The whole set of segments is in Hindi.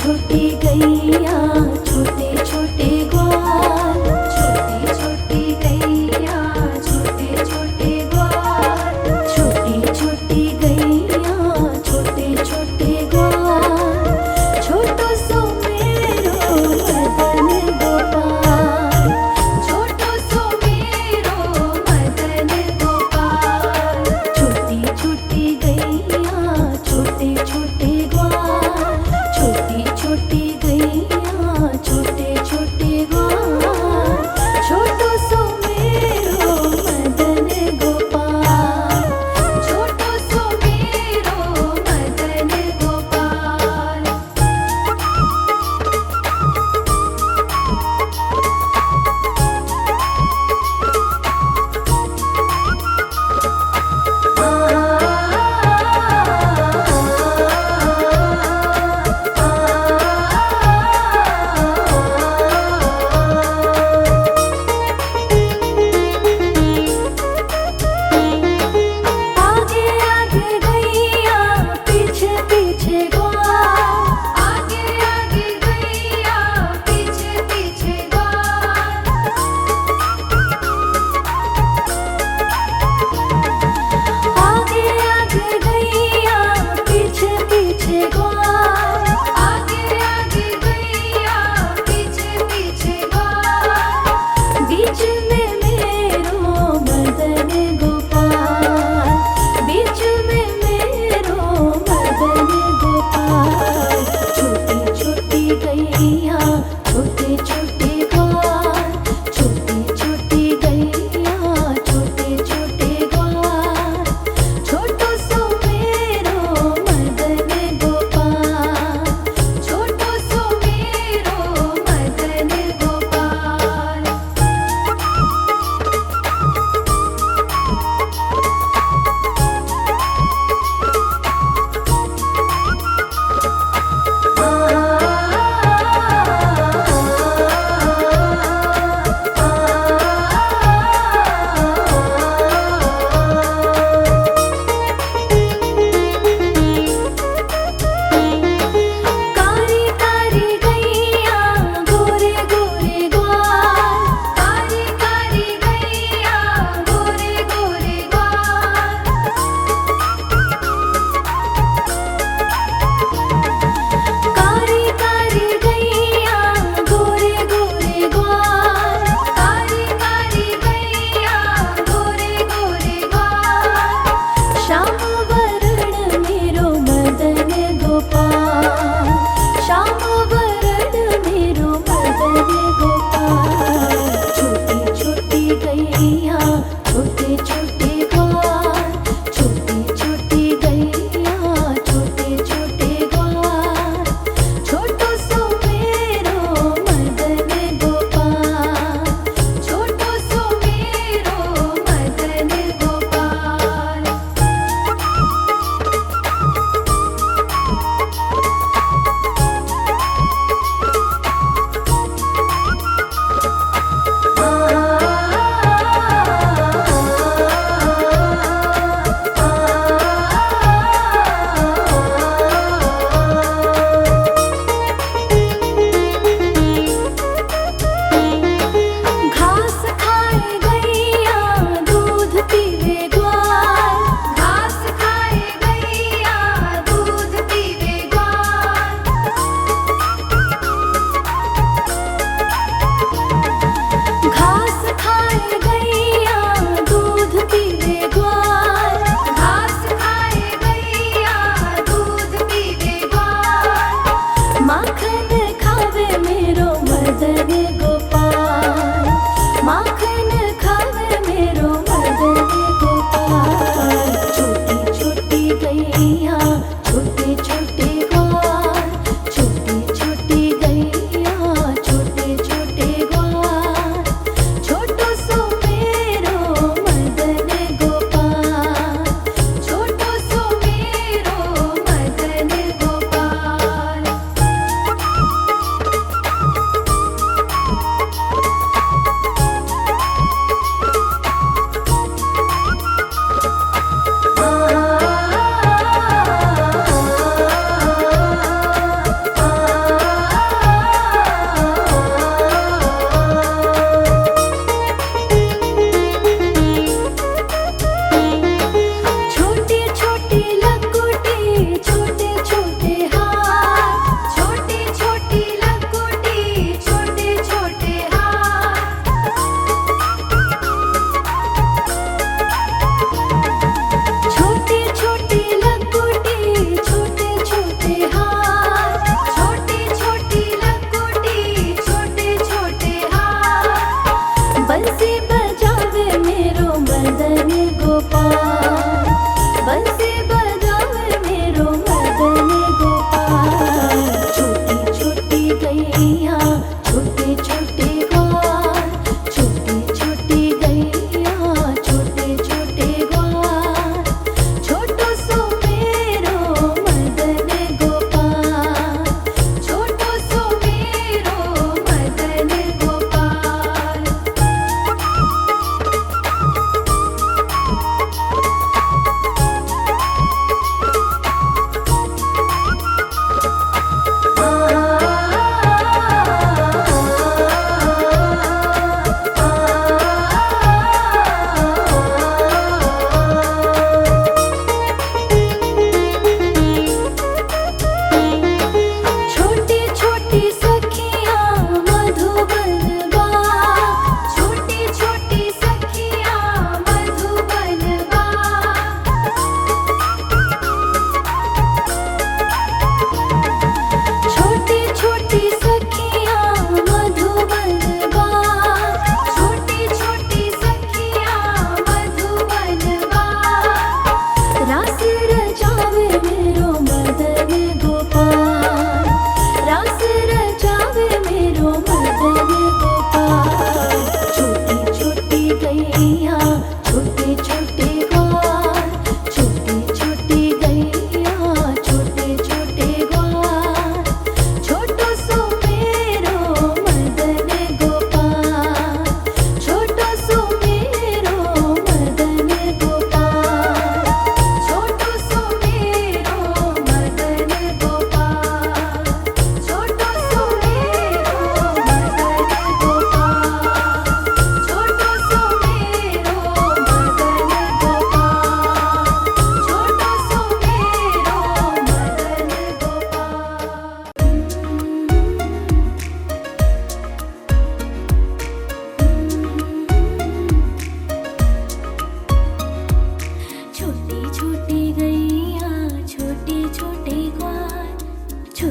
छोटी गैया छोटे छोटे ग्वाल, छोटी छोटी गैया छोटे छोटे ग्वाल, छोटी छोटी गैया छोटे छोटे ग्वाल, छोटो सो मेरो मदन गोपाल, छोटो सो मेरो मदन गोपाल, छोटी छोटी गैया छोटे छोटे ग्वाल, छोटी छोटी गैया छोटे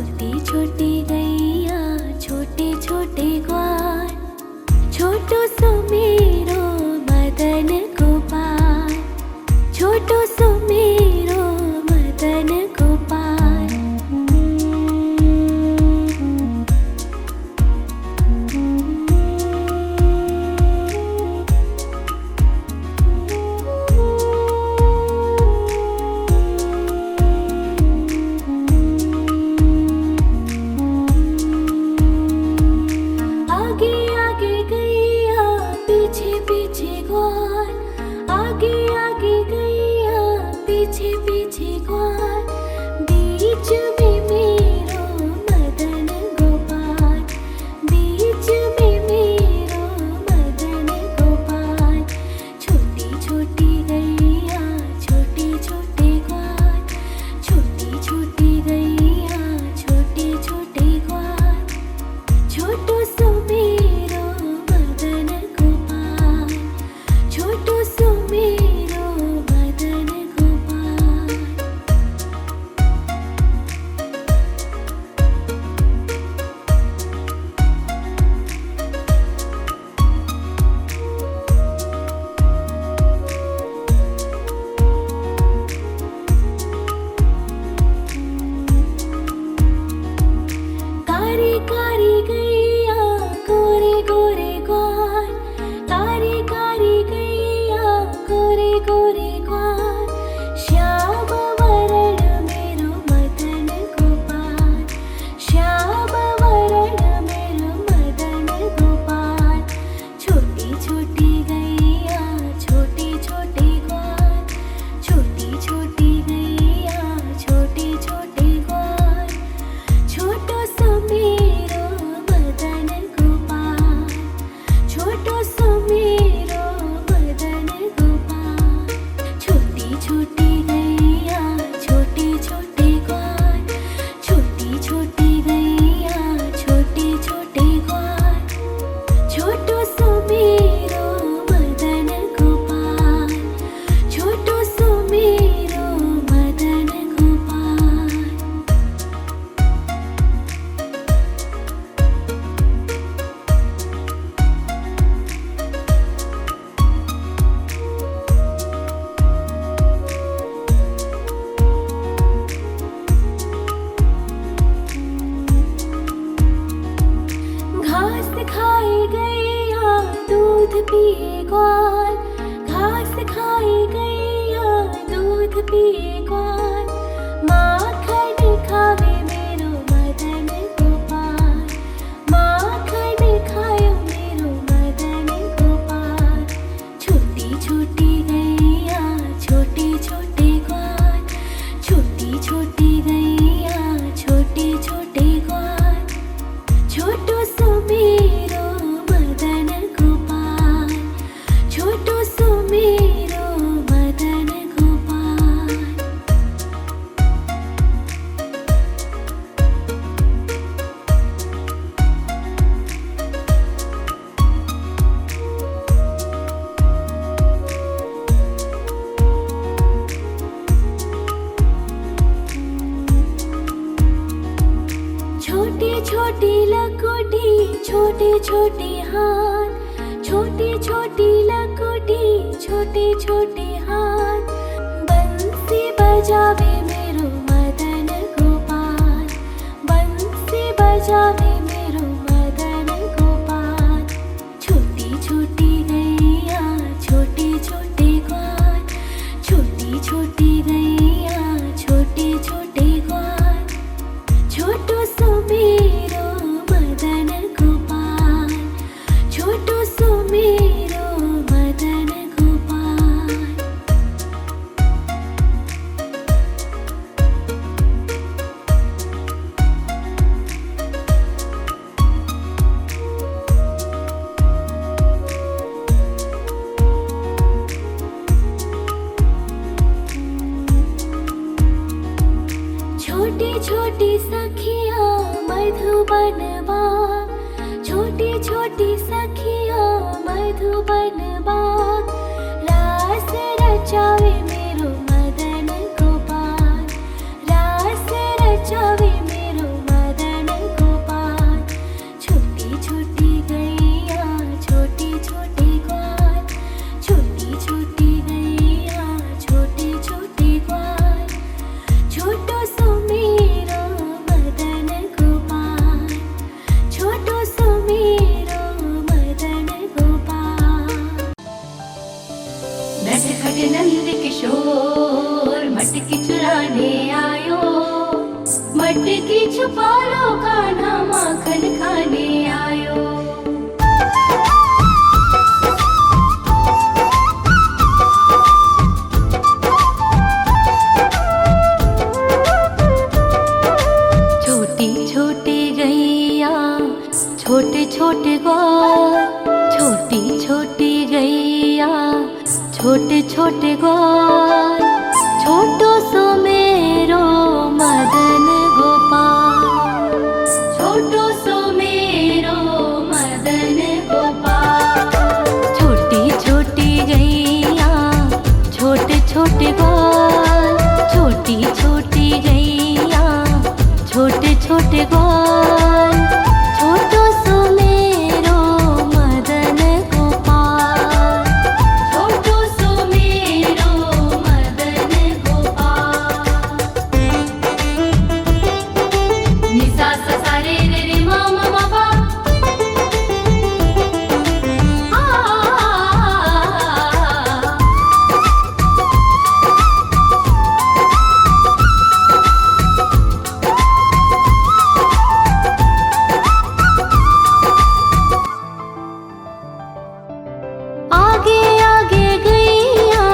छोटी छोटी गैया छोटे छोटे ग्वाल, छोटो सो मेरो मदन गोपाल, छोटो सो मेरो मदन गोपाल। आगे आगे गैया पीछे पीछे ग्वाल, आगे आगे गैया पीछे पीछे ग्वाल, बीच में मेरो मदन गोपाल, बीच में मेरो मदन गोपाल। छोटी छोटी गैया छोटे छोटे ग्वाल, छोटी छोटी गैया छोटे छोटे ग्वाल, छोटो सो मेरो मदन गोपाल, छोटो सो मेरो मदन गोपाल। कारी कारी गैया गोरे गोरे ग्वाल, कारी कारी गैया गोरे गोरे ग्वाल, श्याम वरण मेरो मदन गोपाल, श्याम वरण मेरो मदन गोपाल। छोटी छोटी गैया छोटे छोटे ग्वाल, छोटी छोटी गैया छोटे छोटे ग्वाल, छोटो सो मेरो मदन गोपाल, छोटो सो मेरो मदन गोपाल। छोटी छोटी गैया छोटे छोटे ग्वाल, छोटी छोटी गैया छोटे छोटे ग्वाल, छोटो सो मेरो मदन गोपाल, छोटो सो मेरो मदन गोपाल। घास खाए गैया दूध पिए ग्वाल, घास खाए गैया दूध पिए ग्वाल, माखन खावे मेरो मदन गोपाल, माखन खायो मेरो मदन गोपाल। छोटी छोटी गैया छोटे छोटे ग्वाल, छोटी छोटी गैया छोटे छोटे ग्वाल, छोटो सो मेरो मदन गोपाल, छोटो सो मेरो मदन गोपाल। छोटी छोटी लकोटी छोटे छोटे हाथ, छोटी छोटी लकोटी छोटे छोटे हाथ, बंसी बजावे मेरो मदन गोपाल, बंसी बजावे मेरो मदन गोपाल। छोटी छोटी गैया छोटे छोटे ग्वाल, छोटी छोटी गैया छोटे छोटे ग्वाल, छोटो सो मेरो मदन गोपाल, छोटो सो मेरो मदन गोपाल। छोटी छोटी सखिया मधुबन बाग, छोटी छोटी सखिया मधुबन बाग, रास रचावे मेरो मदन गोपाल, रास रचावे मेरो छोटी छोटी गैया छोटे छोटे ग्वाल, छोटी छोटी गैया छोटे छोटे ग्वाल, छोटो सो मेरो मदन गोपाल, छोटो सो मेरो मदन गोपाल। छोटी छोटी गैया छोटे छोटे ग्वाल, छोटी छोटी गैया छोटे छोटे ग्वाल, छोटो सो मेरो मदन गोपाल, छोटो सो मेरो मदन गोपाल। नि सा सा सा रे रे रे मा मा मा पा, आगे आगे गैया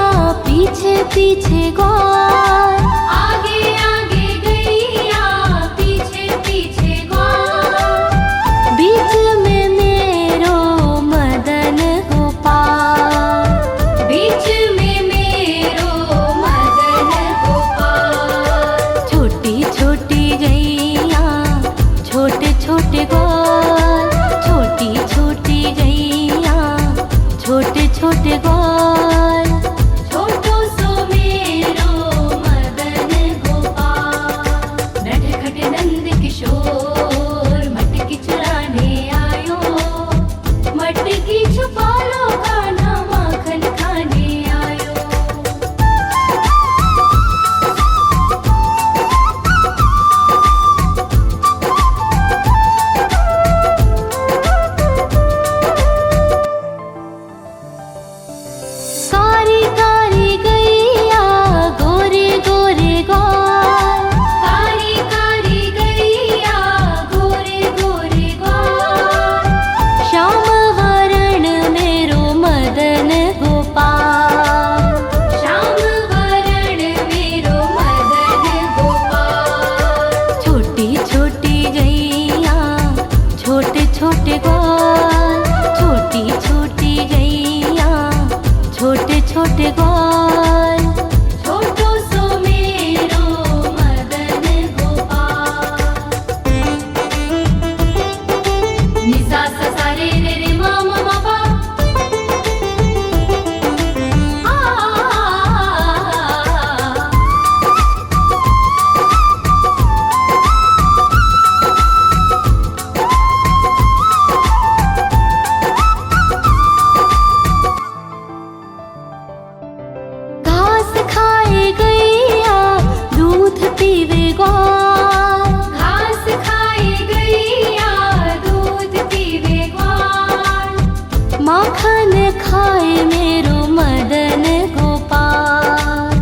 पीछे पीछे ग्वाल, आगे आगे गैया पीछे पीछे ग्वाल, बीच में मेरो मदन गोपाल, बीच में मेरो मदन गोपाल। छोटी छोटी गैया छोटे छोटे ग्वाल, छोटी छोटी गैया छोटे छोटे ग्वाल, छोटो सो मेरो मदन गोपाल। नटखट नंद किशोर मटकी चुराने आयो, मटकी छुपा लो कान्हा माखन खाने आयो। कारी कारी गैया गोरे गोरे ग्वाल, कारी कारी गैया गोरे गोरे ग्वाल, श्याम वरण मेरो मदन गोपाल, श्याम वरण मेरो मदन गोपाल। छोटी छोटी गैया छोटे छोटे ग्वाल, छोटी छोटी गैया छोटे छोटे ग्वाल, छोटो सो मेरो मदन गोपाल। नि सा सा सा रे रे रे मा मा मा पा, घास खाए गैया दूध पीवे ग्वाल, घास खाए गैया दूध पीवे ग्वाल, माखन खाए मेरो मदन गोपाल,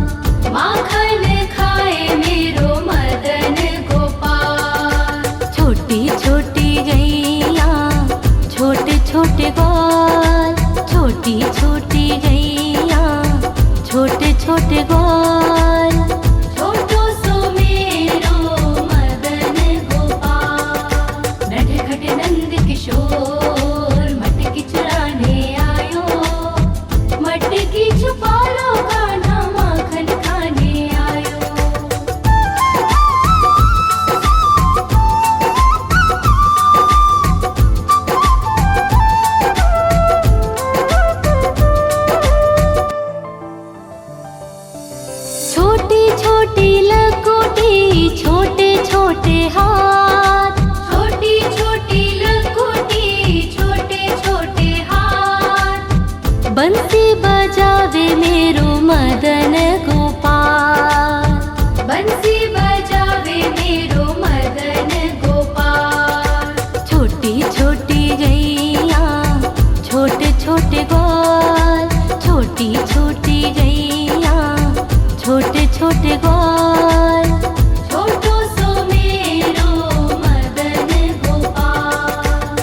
माखन खाए मेरो मदन गोपाल। छोटी छोटी गैया छोटे छोटे ग्वाल, छोटी छोटी गैया छोटे छोटे ग्वाल, छोटो सो मेरो मदन गोपाल। नटखट नंद किशोर मटकी चुराने आयो, मटकी छुपा लो कान्हा माखन खाने आयो। छोटी छोटी लकोटी छोटे छोटे हाथ, छोटी छोटी लकोटी छोटे छोटे हाथ, बंसी बजावे मेरो मदन गोपाल, बंसी बजावे मेरो मदन गोपाल। छोटी छोटी गैया छोटे छोटे ग्वाल, छोटी छोटी गैया छोटे छोटे ग्वाल, छोटो सो मेरो मदन गोपाल।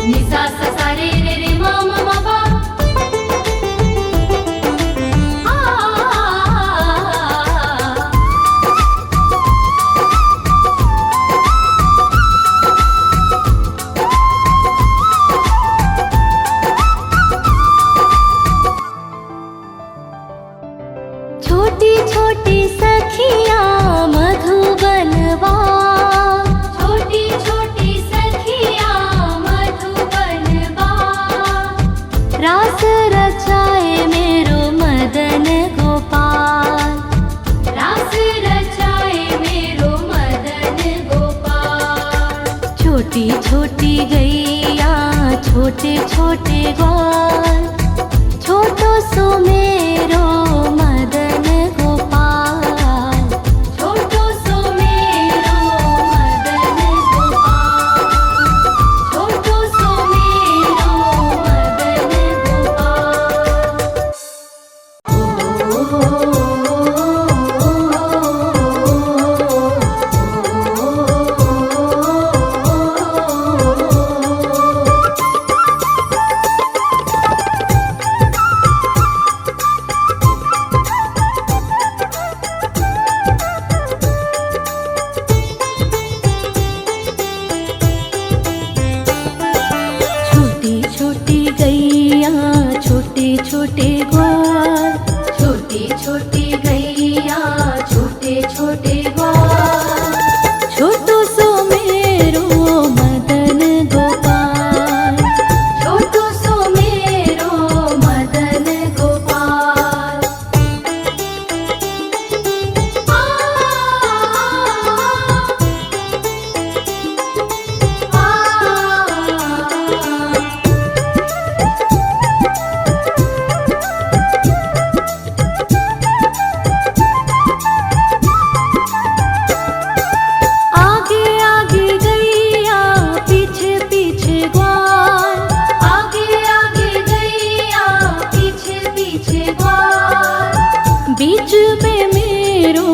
नि सा सा सा रे रे रे मा मा मा पा, छोटी गैया छोटे छोटे ग्वाल, छोटो सो मेरो मदन गोपाल, छोटो सो मेरो मदन गोपाल, छोटो सो मेरो मदन छोटी गैया छोटे छोटे ग्वाल, छोटी छोटी गैया छोटे छोटे ग्वाल, छोटो सो मेरो मदन गोपाल, छोटो सो मेरो मदन गोपाल। आगे आगे गैया पीछे पीछे ग्वाल, आगे आगे गैया पीछे पीछे ग्वाल, बीच में मेरो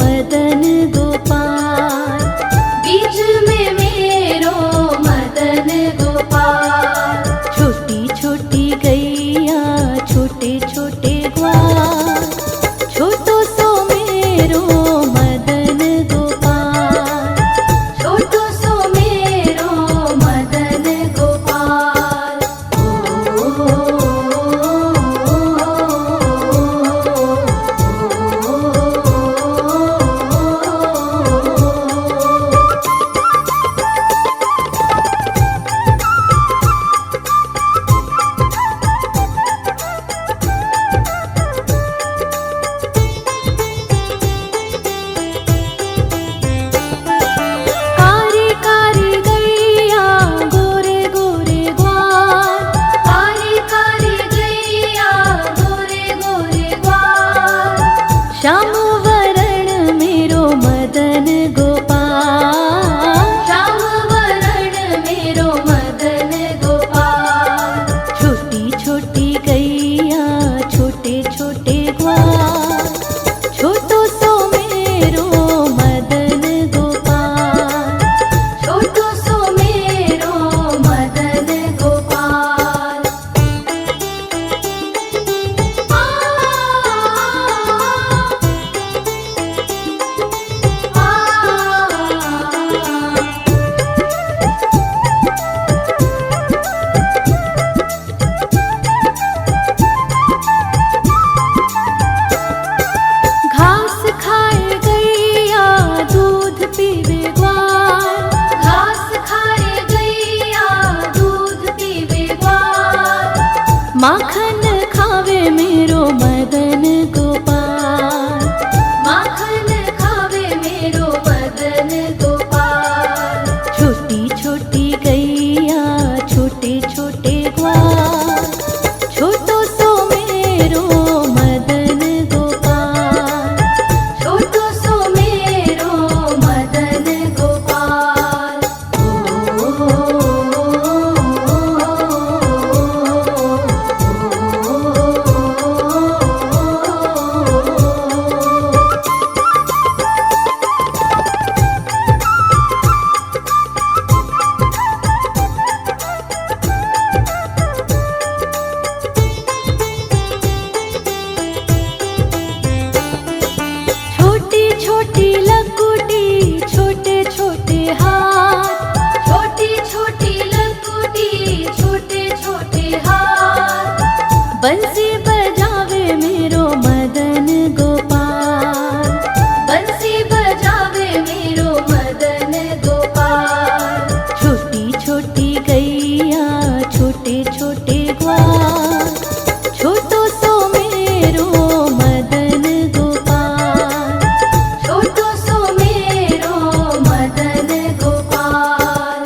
मदन गोपाल, बीच में मेरो मदन गोपाल। छोटी छोटी गैया छोटे छोटे ग्वाल, छोटो सो मेरो मदन गोपाल, छोटो सो मेरो मदन गोपाल। कारी कारी गैया गोरे गोरे ग्वाल, कारी कारी गैया गोरे गोरे ग्वाल, श्याम वरण मेरो मदन गोपाल, श्याम वरण मेरो मदन गोपाल। छोटी छोटी गैया छोटे छोटे ग्वाल, छोटो सो मेरो मदन गोपाल, छोटो सो मेरो मदन गोपाल। घास खाए गैया दूध पीवे ग्वाल, घास खाए गैया दूध पीवे ग्वाल, माखन खावे मेरो मदन गोपाल, माखन खावे मेरो मदन गोपाल। छोटी छोटी गैया छोटे छोटे ग्वाल, छोटो सो मेरो मदन गोपाल, छोटो सो मेरो मदन गोपाल। छोटी छोटी लकुटी छोटे छोटे हाथ, छोटी छोटी लकुटी छोटे छोटे हाथ, बंसी बजावे मेरो मदन गोपाल, बंसी बजावे मेरो मदन गोपाल। छोटी छोटी गैया छोटे छोटे ग्वाल, छोटो सो मेरो मदन गोपाल, छोटो सो मेरो मदन गोपाल।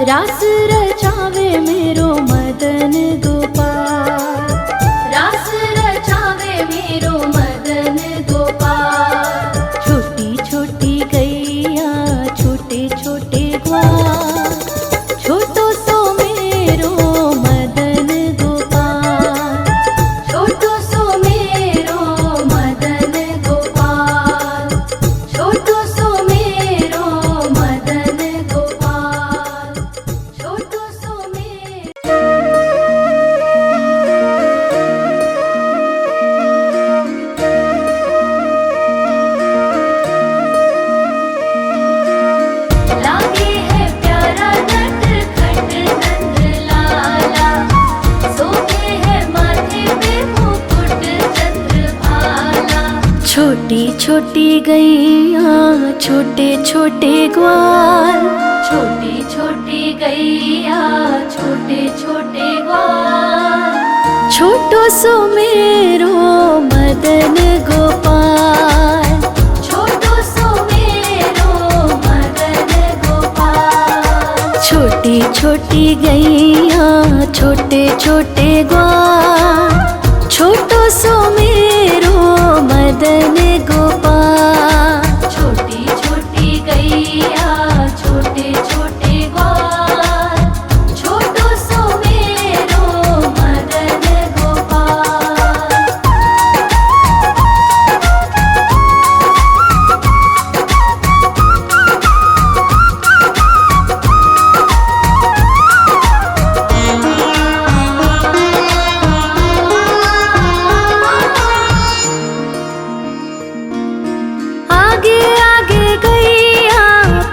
रास रचावे मेरो मदन गोपाल, रास रचावे मेरो मदन गोपाल। छोटी छोटी गैया छोटे छोटे ग्वाल, छोटो सो मेरो मदन गोपाल, छोटो सो मेरो मदन गोपाल, छोटो सो मेरो मदन गोपाल, छोटो सो मेरो। लागे है प्यारा नटखट नंद लाला, सोते है माथे पे मुकुट चंद्रभाला। छोटी छोटी गैया छोटे छोटे ग्वाल, छोटी छोटी गैया छोटे छोटे ग्वाल, छोटो सो मेरो मदन गोपाल, छोटो सो मेरो मदन गोपाल। छोटी छोटी गैया छोटे छोटे ग्वाल, छोटो सो मेरो मदन गोपाल। छोटी छोटी गैया छोटे छोटे ग्वाल, छोटो सो मेरो मदन गोपाल। आगे आगे गैया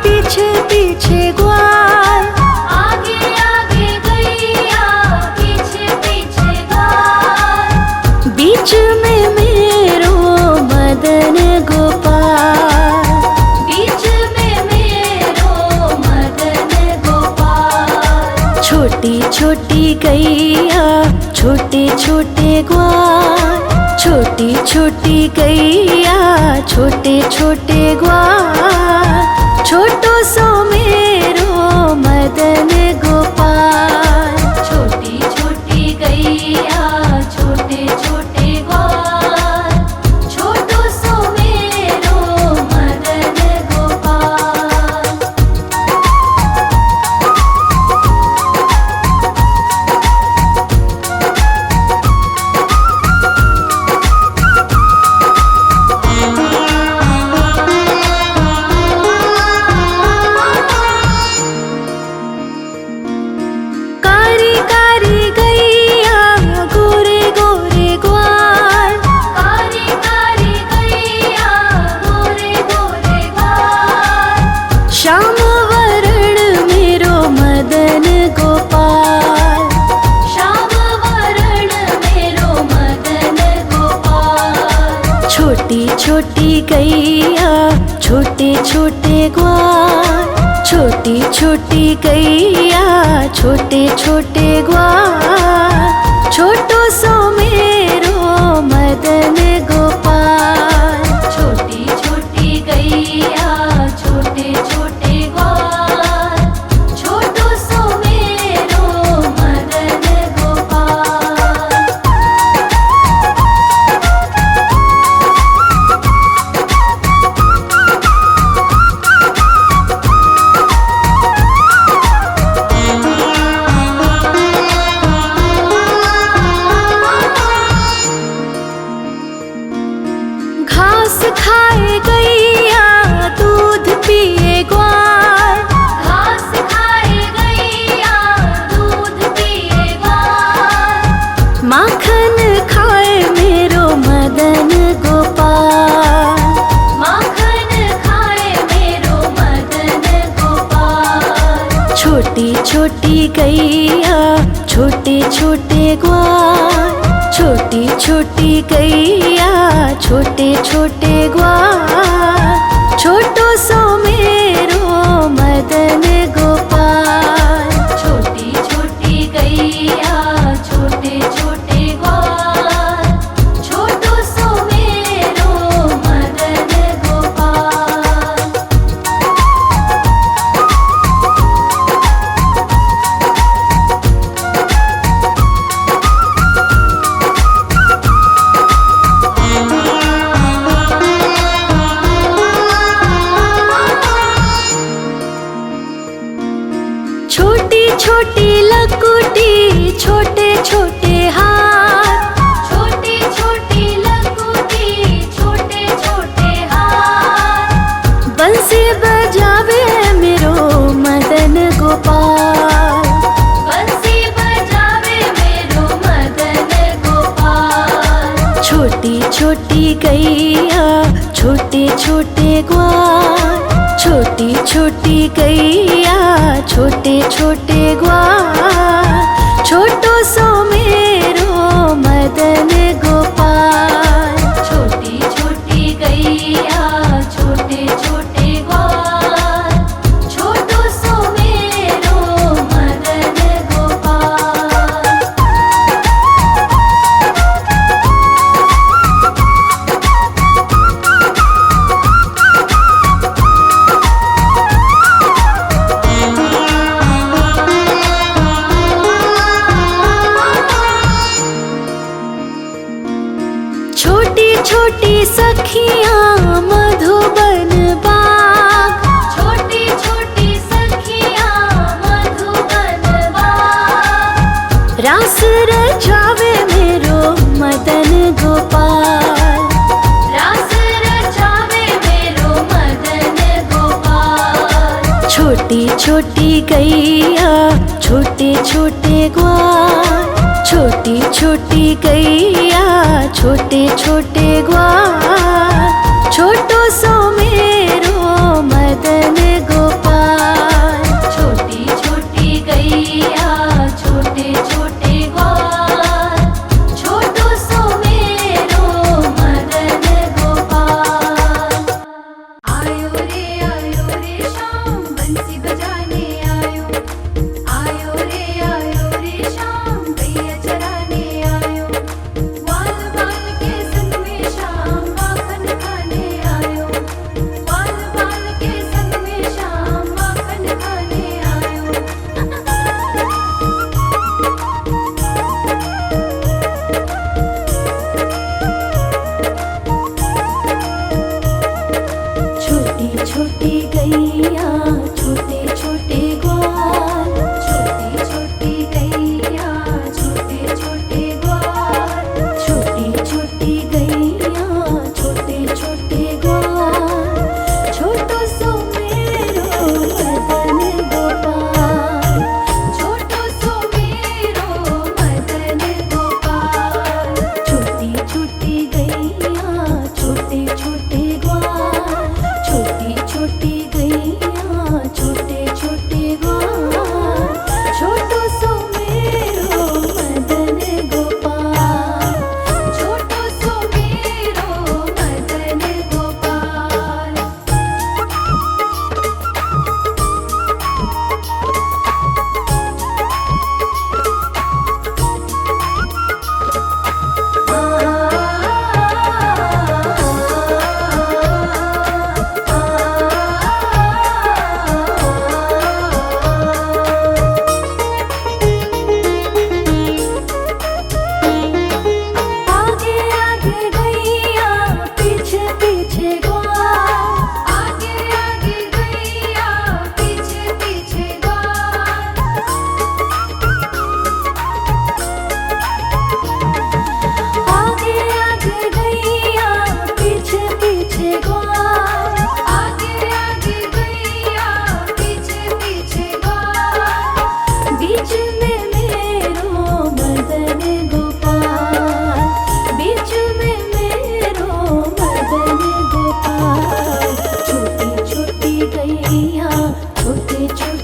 पीछे पीछे ग्वाल, आगे आगे गैया पीछे पीछे ग्वाल। बीच में मेरो मदन गोपाल, बीच में मेरो मदन गोपाल। छोटी छोटी गैया छोटे छोटे ग्वाल, छोटी छोटी गैया छोटे छोटे ग्वाल, छोटो सो मेरो मदन गोपाल। छोटी छोटी गैया छोटे छोटे ग्वाल, छोटो सो मेरो मदन गोपाल। कारी कारी गैया गोरे गोरे ग्वाल, कारी कारी गैया गोरे गोरे ग्वाल। श्याम वरण मेरो मदन गोपाल, श्याम वरण मेरो मदन गोपाल। छोटी छोटी गैया छोटे छोटे ग्वाल, छोटी छोटी गैया छोटे छोटे ग्वाल, छोटो सो मेरो मदन गोपाल। छोटी छोटी गैया छोटे छोटे ग्वाल, छोटो सो मेरो मदन गोपाल। घास खाए गैया दूध पिए ग्वाल, घास खाए गैया दूध पिए ग्वाल। माखन खाए मेरो मदन गोपाल, माखन खाए मेरो मदन गोपाल। छोटी छोटी गैया छोटे छोटे ग्वाल, छोटी छोटी गैया छोटे छोटे ग्वाल, छोटो सो मेरो मदन गोपाल। छोटी छोटी गैया छोटे छोटे ग्वाल, छोटो सो मेरो मदन गोपाल। छोटे छोटे हाथ, छोटी छोटी लघुटी छोटे छोटे हाथ, बंसी बजावे मेरो मदन गोपाल, बंसी बजावे मेरो मदन गोपाल। छोटी छोटी गैया छोटे छोटे ग्वाल, छोटी छोटी गैया छोटे छोटे ग्वाल, छोटो सो मेरो मदन गोपाल। छोटी छोटी गैया छोटे छोटे ग्वाल, छोटो सो मेरो मदन गोपाल। छोटी छोटी सखियाँ मधुबन बाग, छोटी छोटी सखियाँ मधुबन बाग, रास रचावे मेरो मदन गोपाल, रास रचावे मेरो मदन गोपाल। छोटी छोटी गैया छोटे छोटे ग्वाल, छोटी छोटी गैया छोटे छोटे ग्वाल, छोटो सो मेरो मदन गोपाल। छोटी छोटी गैया छोटे छोटे ग्वाल, छोटो सो मेरो मदन गोपाल। आयो रे शाम बंसी बजाने आयो, आयो रे शाम गैया चराने आयो, ग्वाल बाल के संग में शाम माखन खाने आयो, ग्वाल बाल के संग में शाम माखन खाने आयो। छोटी छोटी गैया छोटे छोटे ग्वाल, छोटी छोटी गैया छोटे छोटे ग्वाल, छोटी छोटी गैया छोटे छोटे ग्वाल, छोटो सो मेरो मदन गोपाल। छोटो सो मेरो मदन गोपाल। छोटी छोटी गैया छोटे छोटे ग्वाल, छोटी छोटी गैया छोटे छोटे ग्वाल, छोटो सो मेरो मदन गोपाल। छोटो सो मेरो मदन गोपाल। आगे आगे गैया पीछे पीछे ग्वाल, आगे आगे गैया पीछे पीछे ग्वाल, आगे आगे गैया पीछे पीछे ग्वाल, आगे आगे गैया पीछे पीछे ग्वाल। बीच में मेरो मदन गोपाल, बीच में मेरो मदन गोपाल। छोटी छोटी गैया छोटे छोटे